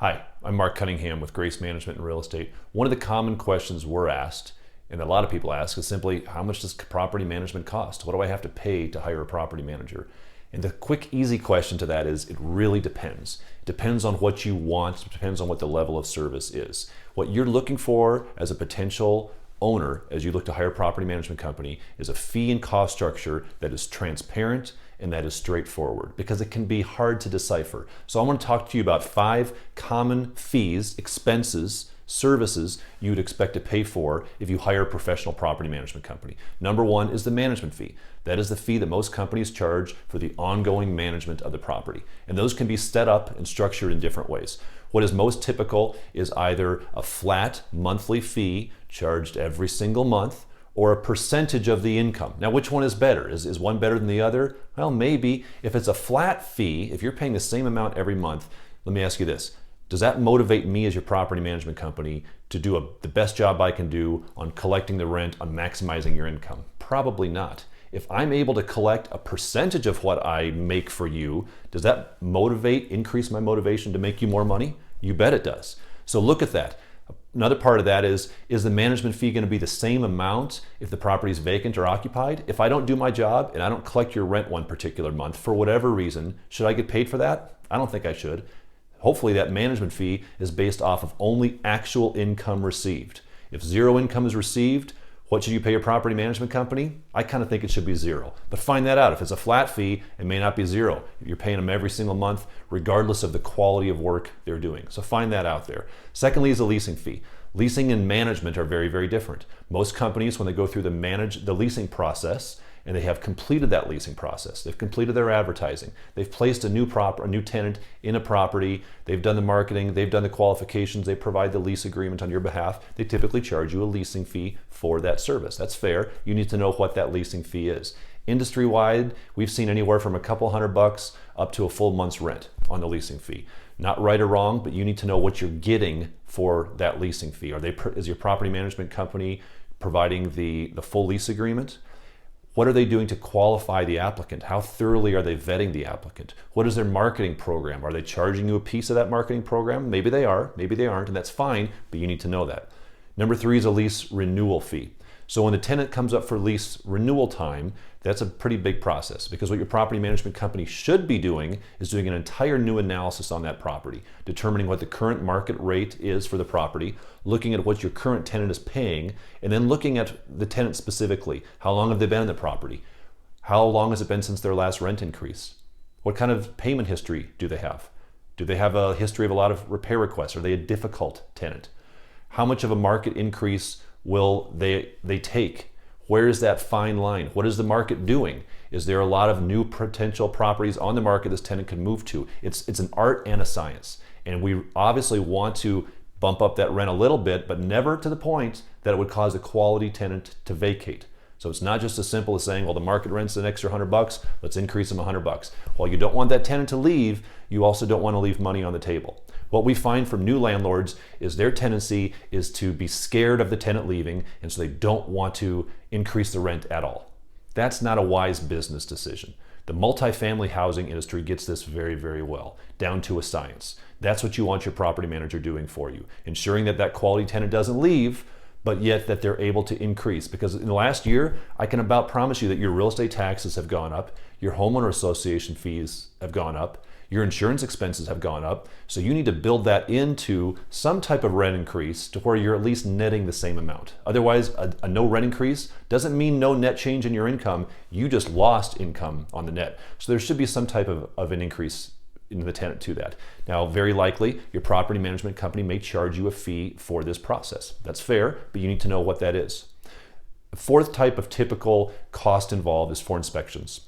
Hi, I'm Marc Cunningham with Grace Management and Real Estate. One of the common questions we're asked, and a lot of people ask, is simply, how much does property management cost? What do I have to pay to hire a property manager? And the quick, easy question to that is, it really depends. It depends on what you want. It depends on what the level of service is. What you're looking for as a potential owner, as you look to hire a property management company, is a fee and cost structure that is transparent and that is straightforward, because it can be hard to decipher. So I want to talk to you about 5 common fees, expenses, services you would expect to pay for if you hire a professional property management company. Number 1 is the management fee. That is the fee that most companies charge for the ongoing management of the property. And those can be set up and structured in different ways. What is most typical is either a flat monthly fee charged every single month, or a percentage of the income. Now, which one is better? Is one better than the other? Well, maybe. If it's a flat fee, if you're paying the same amount every month, let me ask you this. Does that motivate me as your property management company to do the best job I can do on collecting the rent, on maximizing your income? Probably not. If I'm able to collect a percentage of what I make for you, does that increase my motivation to make you more money? You bet it does. So look at that. Another part of that is the management fee going to be the same amount if the property is vacant or occupied? If I don't do my job and I don't collect your rent one particular month for whatever reason, should I get paid for that? I don't think I should. Hopefully that management fee is based off of only actual income received. If zero income is received, what should you pay your property management company? I kind of think it should be 0. But find that out. If it's a flat fee, it may not be 0. You're paying them every single month, regardless of the quality of work they're doing. So find that out there. Secondly is the leasing fee. Leasing and management are very, very different. Most companies, when they go through the leasing process, and they have completed that leasing process, they've completed their advertising, they've placed a new tenant in a property, they've done the marketing, they've done the qualifications, they provide the lease agreement on your behalf, they typically charge you a leasing fee for that service. That's fair. You need to know what that leasing fee is. Industry-wide, we've seen anywhere from a couple $100 up to a full month's rent on the leasing fee. Not right or wrong, but you need to know what you're getting for that leasing fee. Is your property management company providing the full lease agreement? What are they doing to qualify the applicant? How thoroughly are they vetting the applicant? What is their marketing program? Are they charging you a piece of that marketing program? Maybe they are, maybe they aren't, and that's fine, but you need to know that. Number 3 is a lease renewal fee. So when the tenant comes up for lease renewal time, that's a pretty big process, because what your property management company should be doing is doing an entire new analysis on that property, determining what the current market rate is for the property, looking at what your current tenant is paying, and then looking at the tenant specifically. How long have they been in the property? How long has it been since their last rent increase? What kind of payment history do they have? Do they have a history of a lot of repair requests? Are they a difficult tenant? How much of a market increase will they take? Where is that fine line? What is the market doing? Is there a lot of new potential properties on the market this tenant could move to? It's an art and a science. And we obviously want to bump up that rent a little bit, but never to the point that it would cause a quality tenant to vacate. So it's not just as simple as saying, well, the market rent's an extra $100, let's increase them $100. While you don't want that tenant to leave, you also don't want to leave money on the table. What we find from new landlords is their tendency is to be scared of the tenant leaving, and so they don't want to increase the rent at all. That's not a wise business decision. The multifamily housing industry gets this very, very well, down to a science. That's what you want your property manager doing for you, ensuring that that quality tenant doesn't leave, but yet that they're able to increase. Because in the last year, I can about promise you that your real estate taxes have gone up, your homeowner association fees have gone up, your insurance expenses have gone up, so you need to build that into some type of rent increase to where you're at least netting the same amount. Otherwise, a no rent increase doesn't mean no net change in your income, you just lost income on the net. So there should be some type of an increase in the tenant to that. Now, very likely, your property management company may charge you a fee for this process. That's fair, but you need to know what that is. The 4th type of typical cost involved is for inspections.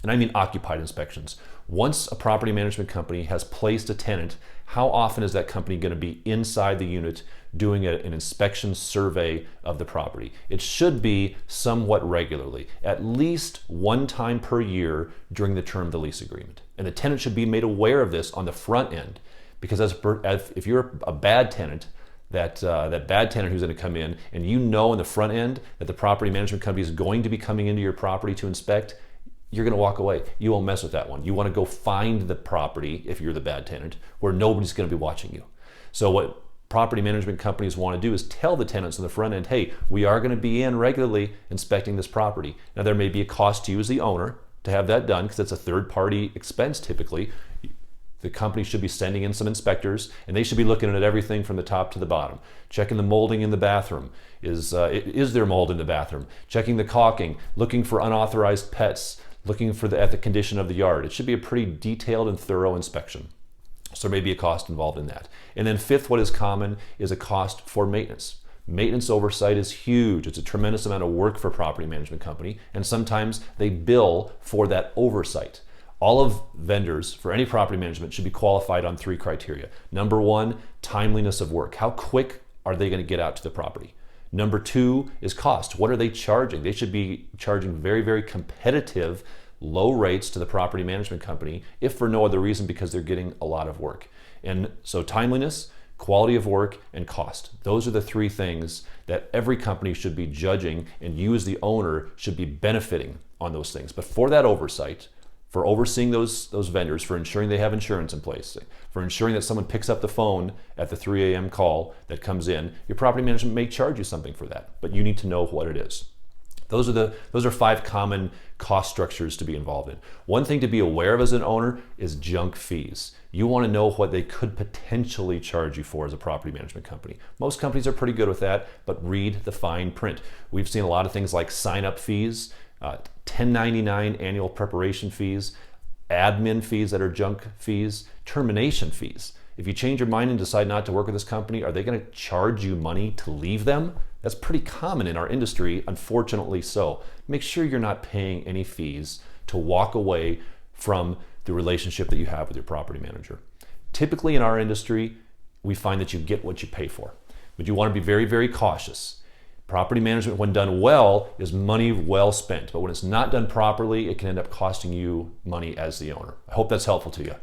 And I mean occupied inspections. Once a property management company has placed a tenant, how often is that company going to be inside the unit doing an inspection survey of the property? It should be somewhat regularly, at least one time per year during the term of the lease agreement. And the tenant should be made aware of this on the front end, because if you're a bad tenant, that bad tenant who's going to come in, and you know in the front end that the property management company is going to be coming into your property to inspect, you're going to walk away. You won't mess with that one. You want to go find the property, if you're the bad tenant, where nobody's going to be watching you. So what property management companies want to do is tell the tenants on the front end, hey, we are going to be in regularly inspecting this property. Now, there may be a cost to you as the owner to have that done, because it's a third-party expense typically. The company should be sending in some inspectors, and they should be looking at everything from the top to the bottom. Checking the molding in the bathroom. Is there mold in the bathroom? Checking the caulking, looking for unauthorized pets, looking at the condition of the yard. It should be a pretty detailed and thorough inspection. So there may be a cost involved in that. And then fifth, what is common is a cost for maintenance. Maintenance oversight is huge. It's a tremendous amount of work for a property management company, and sometimes they bill for that oversight. All of vendors for any property management should be qualified on 3 criteria. Number 1, timeliness of work. How quick are they going to get out to the property? Number 2 is cost. What are they charging? They should be charging very, very competitive, low rates to the property management company, if for no other reason because they're getting a lot of work. And so timeliness, quality of work, and cost. Those are the 3 things that every company should be judging, and you as the owner should be benefiting on those things. But for that oversight, for overseeing those vendors, for ensuring they have insurance in place, for ensuring that someone picks up the phone at the 3 a.m. call that comes in, your property management may charge you something for that, but you need to know what it is. Those are 5 common cost structures to be involved in. One thing to be aware of as an owner is junk fees. You want to know what they could potentially charge you for as a property management company. Most companies are pretty good with that, but read the fine print. We've seen a lot of things like sign-up fees, 1099 annual preparation fees, admin fees that are junk fees, termination fees. If you change your mind and decide not to work with this company, are they going to charge you money to leave them? That's pretty common in our industry, unfortunately so. Make sure you're not paying any fees to walk away from the relationship that you have with your property manager. Typically in our industry, we find that you get what you pay for, but you want to be very, very cautious. Property management, when done well, is money well spent, but when it's not done properly, it can end up costing you money as the owner. I hope that's helpful to you.